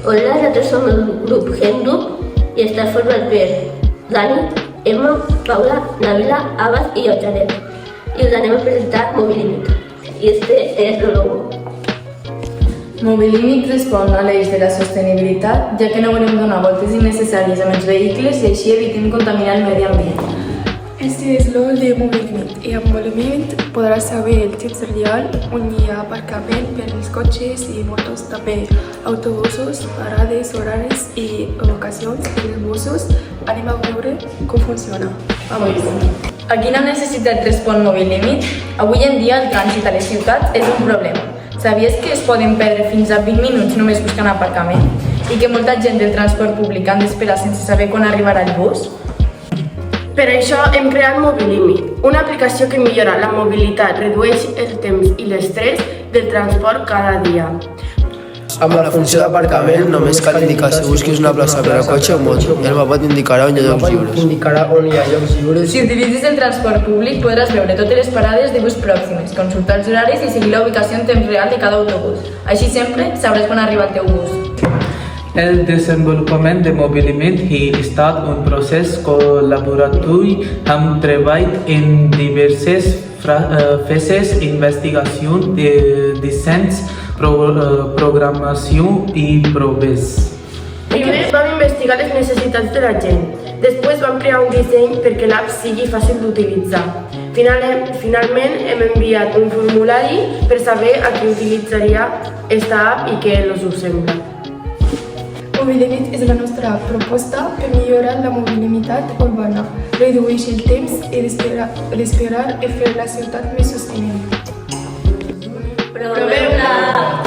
Hola, nosaltres som el grup Gendub i està format per Dani, Emma, Paula, Nabila, Abbas i jo, Janet. I us anem a presentar Mobilimit. I este és el logo. Mobilimit respon a l'eix de la sostenibilitat, ja que no volem donar voltes innecessàries amb els vehicles i així evitem contaminar el medi ambient. Este es lo de Mobilimit y en Mobilimit podràs saber el temps real on hi ha aparcament per als cotxes i motos, també autobusos, parades, horaris i ubicacions per als busos. Anem a veure com funciona. A quina necessitat respon Mobilimit? Avui en dia el trànsit a les ciutats és un problema. Sabies que es poden perdre fins a 20 minuts només buscant aparcament? I que molta gent del transport públic han d'esperar sense saber quan arribarà el bus? Per això hem creat Mobilimit, una aplicació que millora la mobilitat, redueix el temps i l'estrès del transport cada dia. Amb la funció d'aparcament només cal indicar si busquis una plaça per a cotxe o moto. El mapa t'indicarà on hi ha llocs lliures. Si utilitzes el transport públic podràs veure totes les parades de bus pròximes, consultar els horaris i seguir la ubicació en temps real de cada autobús. Així sempre sabràs quan arriba el teu bus. El desenvolupament de Mobilimit ha estat un procés col·laboratiu amb treball en diverses fases, investigació, disseny, programació i proves. Primer vam investigar les necessitats de la gent, després vam crear un disseny perquè l'app sigui fàcil d'utilitzar. Finalment hem enviat un formulari per saber a qui utilitzaria esta app i què els sembla. Mobilimit és la nostra proposta per millorar la mobilitat urbana, redueix el temps d'esperar i fer la ciutat més sostenible. Proveu-la!